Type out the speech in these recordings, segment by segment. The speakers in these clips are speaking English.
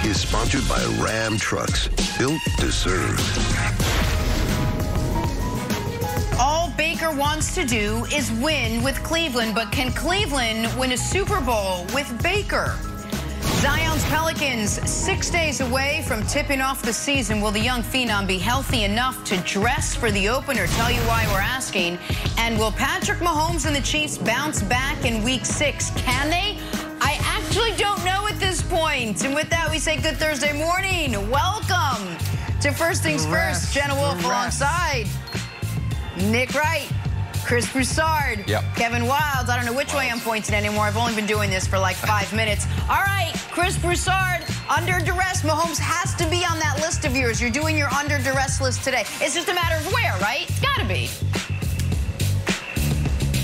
is sponsored by Ram Trucks, built to serve. All Baker wants to do is win with Cleveland, but can Cleveland win a Super Bowl with Baker? Zion's Pelicans 6 days away from tipping off the season. Will the young phenom be healthy enough to dress for the opener? Tell you why we're asking. And will Patrick Mahomes and the Chiefs bounce back in Week 6? Can they? I actually don't know at this point. And with that, we say good Thursday morning. Welcome to First Things First. Jenna Wolf alongside Nick Wright, Chris Broussard, Kevin Wilds. I don't know which way I'm pointing anymore. I've only been doing this for like 5 minutes. All right, Chris Broussard, under duress. Mahomes has to be on that list of yours. You're doing your under duress list today. It's just a matter of where, right? It's got to be.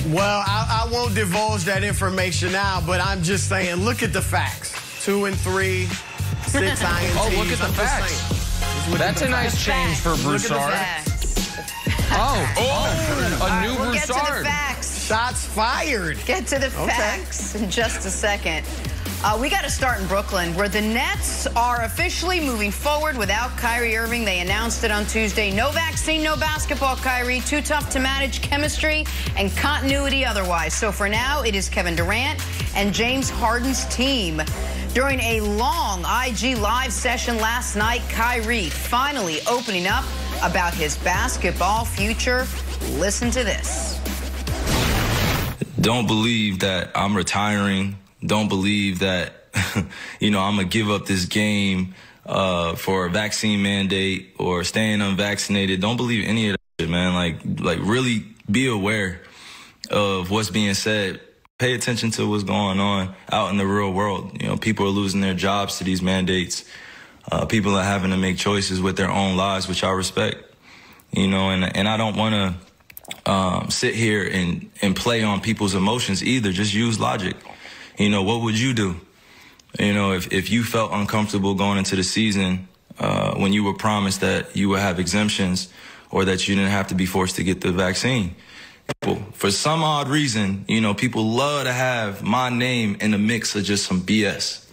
Well, I won't divulge that information now, but I'm just saying, look at the facts. 2 and 3, 6 INTs. Oh, look at the facts. That's a nice change for Broussard. A new We'll Broussard. get to the facts. Shots fired. Get to the facts in just a second. We got to start in Brooklyn, where the Nets are officially moving forward without Kyrie Irving. They announced it on Tuesday. No vaccine, no basketball, Kyrie. Too tough to manage chemistry and continuity otherwise. So for now, it is Kevin Durant and James Harden's team. During a long IG Live session last night, Kyrie finally opening up about his basketball future. Listen to this. Don't believe that I'm retiring. Don't believe that, I'm going to give up this game for a vaccine mandate or staying unvaccinated. Don't believe any of that shit, man. Like really be aware of what's being said. Pay attention to what's going on out in the real world. People are losing their jobs to these mandates. People are having to make choices with their own lives, which I respect. And I don't want to sit here and play on people's emotions either. Just use logic. What would you do? If you felt uncomfortable going into the season when you were promised that you would have exemptions or that you didn't have to be forced to get the vaccine. For some odd reason, people love to have my name in the mix of just some BS.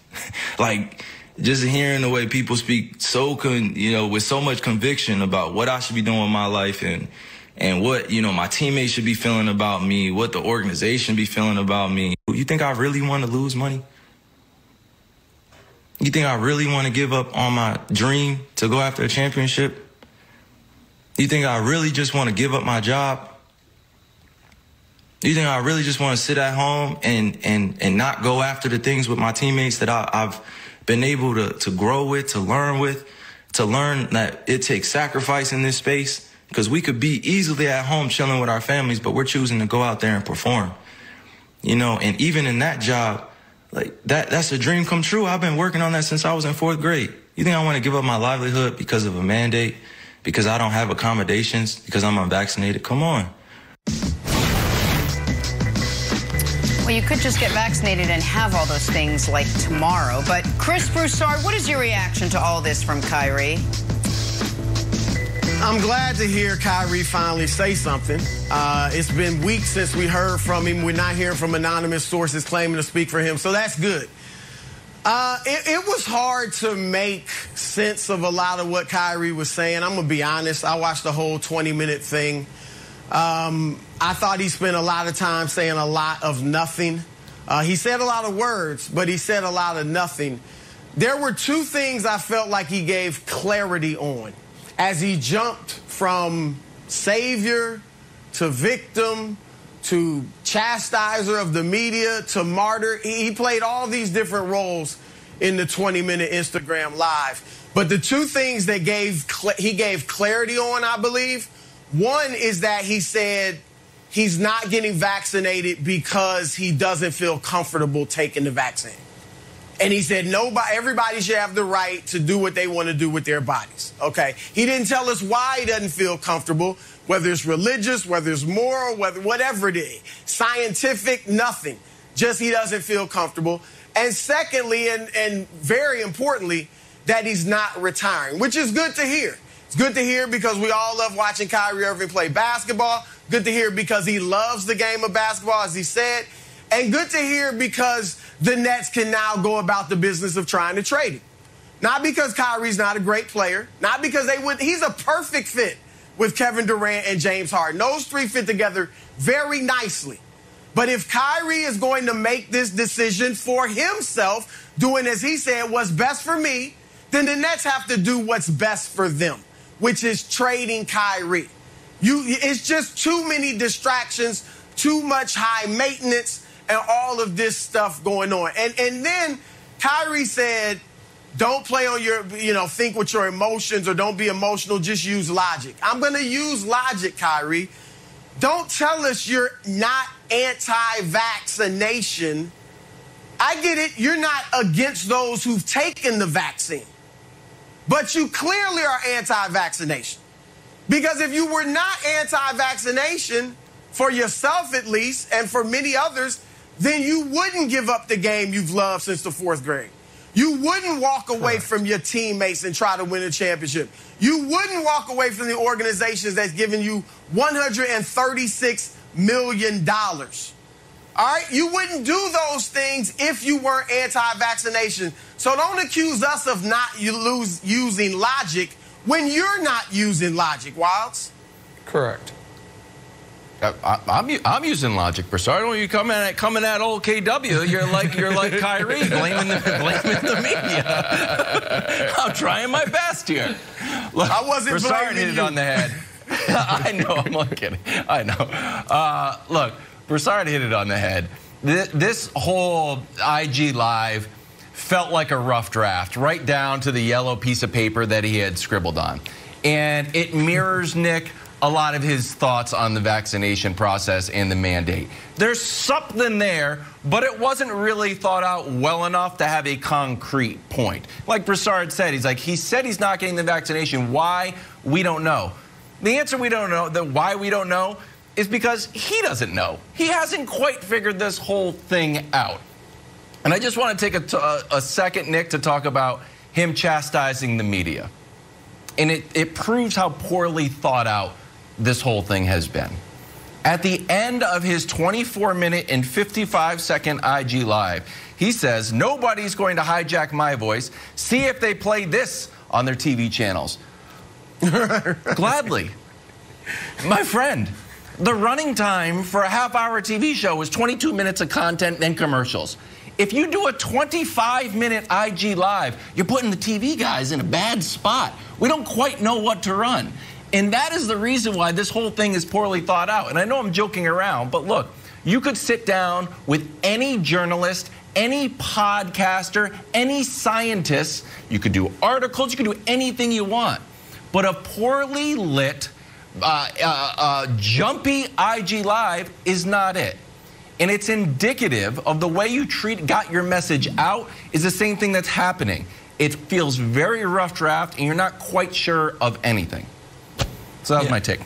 Like, just hearing the way people speak with so much conviction about what I should be doing with my life and what, my teammates should be feeling about me, what the organization be feeling about me. You think I really want to lose money? You think I really want to give up on my dream to go after a championship? You think I really just want to give up my job? You think I really just want to sit at home and not go after the things with my teammates that I've been able to grow with, to learn that it takes sacrifice in this space? Because we could be easily at home chilling with our families, but we're choosing to go out there and perform. And even in that job, like that's a dream come true. I've been working on that since I was in 4th grade. You think I want to give up my livelihood because of a mandate, because I don't have accommodations, because I'm unvaccinated? Come on. Well, you could just get vaccinated and have all those things like tomorrow. But Chris Broussard, what is your reaction to all this from Kyrie? I'm glad to hear Kyrie finally say something. It's been weeks since we heard from him. We're not hearing from anonymous sources claiming to speak for him, so that's good. It was hard to make sense of a lot of what Kyrie was saying. I'm going to be honest. I watched the whole 20-minute thing. I thought he spent a lot of time saying a lot of nothing. He said a lot of words, but he said a lot of nothing. There were 2 things I felt like he gave clarity on as he jumped from savior to victim to chastiser of the media to martyr. He played all these different roles in the 20-minute Instagram Live. But the 2 things that he gave clarity on, I believe, one is that he said he's not getting vaccinated because he doesn't feel comfortable taking the vaccine. And he said everybody should have the right to do what they want to do with their bodies. Okay. He didn't tell us why he doesn't feel comfortable, whether it's religious, whether it's moral, whatever it is. Scientific, nothing. Just he doesn't feel comfortable. And secondly, and very importantly, that he's not retiring, which is good to hear. It's good to hear because we all love watching Kyrie Irving play basketball. Good to hear because he loves the game of basketball, as he said. And good to hear because the Nets can now go about the business of trying to trade him. Not because Kyrie's not a great player. Not because he's a perfect fit with Kevin Durant and James Harden. Those three fit together very nicely. But if Kyrie is going to make this decision for himself, doing, as he said, what's best for me, then the Nets have to do what's best for them, which is trading Kyrie. It's just too many distractions, too much high maintenance, and all of this stuff going on. And then Kyrie said, don't play on your, think with your emotions, or don't be emotional, just use logic. I'm going to use logic, Kyrie. Don't tell us you're not anti-vaccination. I get it. You're not against those who've taken the vaccine. But you clearly are anti-vaccination. Because if you were not anti-vaccination, for yourself at least, and for many others, then you wouldn't give up the game you've loved since the 4th grade. You wouldn't walk away from your teammates and try to win a championship. You wouldn't walk away from the organizations that's giving you $136 million. All right? You wouldn't do those things if you weren't anti-vaccination. So don't accuse us of not using logic when you're not using logic, Wilds. Correct. I'm using logic, Broussard. When you coming at old KW, you're like Kyrie, blaming the media. I'm trying my best here. Look, I wasn't Broussard blaming hit it you. on the head. I know, I'm not kidding. I know. Look, Broussard hit it on the head. This whole IG Live felt like a rough draft, right down to the yellow piece of paper that he had scribbled on. And it mirrors, Nick, a lot of his thoughts on the vaccination process and the mandate. There's something there, but it wasn't really thought out well enough to have a concrete point. Like Broussard said, he said he's not getting the vaccination. Why? We don't know. The answer we don't know, the why we don't know, is because he doesn't know. He hasn't quite figured this whole thing out. And I just want to take a second, Nick, to talk about him chastising the media. And it proves how poorly thought out this whole thing has been. At the end of his 24-minute and 55-second IG Live, he says, nobody's going to hijack my voice. See if they play this on their TV channels. Gladly. My friend, the running time for a half-hour TV show is 22 minutes of content and commercials. If you do a 25-minute IG Live, you're putting the TV guys in a bad spot. We don't quite know what to run. And that is the reason why this whole thing is poorly thought out. And I know I'm joking around, but look, you could sit down with any journalist, any podcaster, any scientist. You could do articles. You could do anything you want. But a poorly lit, jumpy IG Live is not it. And it's indicative of the way you got your message out is the same thing that's happening. It feels very rough draft, and you're not quite sure of anything. So that was my take.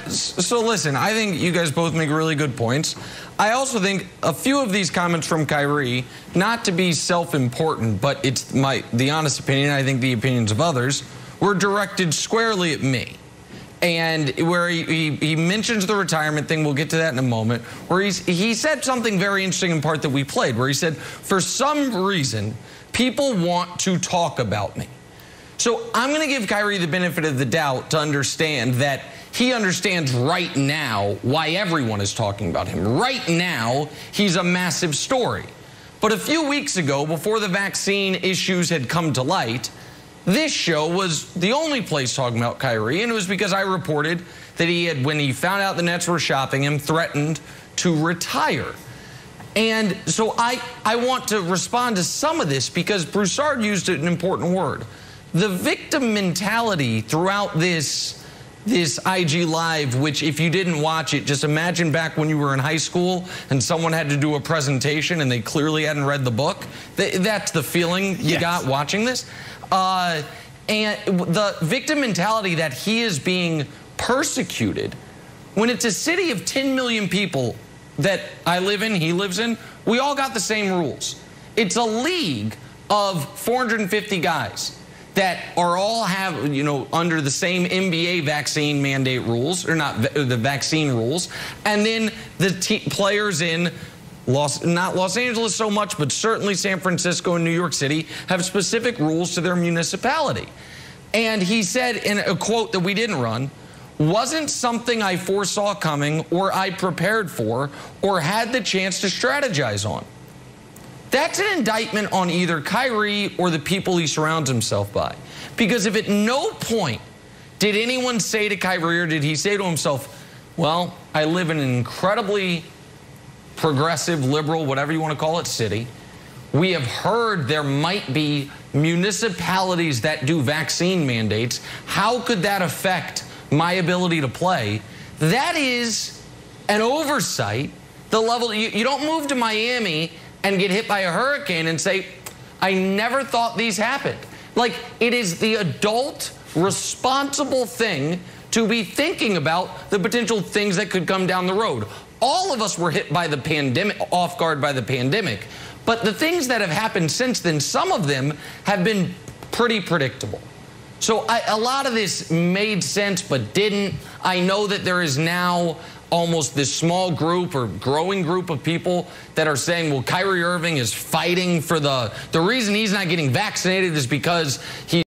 So listen, I think you guys both make really good points. I also think a few of these comments from Kyrie, not to be self-important, but it's the honest opinion, I think the opinions of others, were directed squarely at me. And where he mentions the retirement thing, we'll get to that in a moment, where he said something very interesting in part that we played, where he said, for some reason, people want to talk about me. So I'm going to give Kyrie the benefit of the doubt to understand that he understands right now why everyone is talking about him. Right now, he's a massive story. But a few weeks ago, before the vaccine issues had come to light, this show was the only place talking about Kyrie, and it was because I reported that he had, when he found out the Nets were shopping him, threatened to retire. And so I want to respond to some of this because Broussard used an important word. The victim mentality throughout this IG Live, which if you didn't watch it, just imagine back when you were in high school and someone had to do a presentation and they clearly hadn't read the book. That's the feeling you got watching this. And the victim mentality that he is being persecuted when it's a city of 10 million people that I live in, he lives in, we all got the same rules. It's a league of 450 guys that are all under the same NBA vaccine mandate rules, or not the vaccine rules, and then the players in not Los Angeles so much, but certainly San Francisco and New York City have specific rules to their municipality. And he said in a quote that we didn't run, wasn't something I foresaw coming or I prepared for or had the chance to strategize on. That's an indictment on either Kyrie or the people he surrounds himself by. Because if at no point did anyone say to Kyrie or did he say to himself, well, I live in an incredibly progressive, liberal, whatever you want to call it, city. We have heard there might be municipalities that do vaccine mandates. How could that affect my ability to play? That is an oversight. The level, you don't move to Miami and get hit by a hurricane and say, I never thought these happened. Like, it is the adult, responsible thing to be thinking about the potential things that could come down the road. All of us were hit by the pandemic, off guard by the pandemic. But the things that have happened since then, some of them have been pretty predictable. So a lot of this made sense but didn't. I know that there is now almost this small group or growing group of people that are saying, well, Kyrie Irving is fighting for the reason he's not getting vaccinated is because he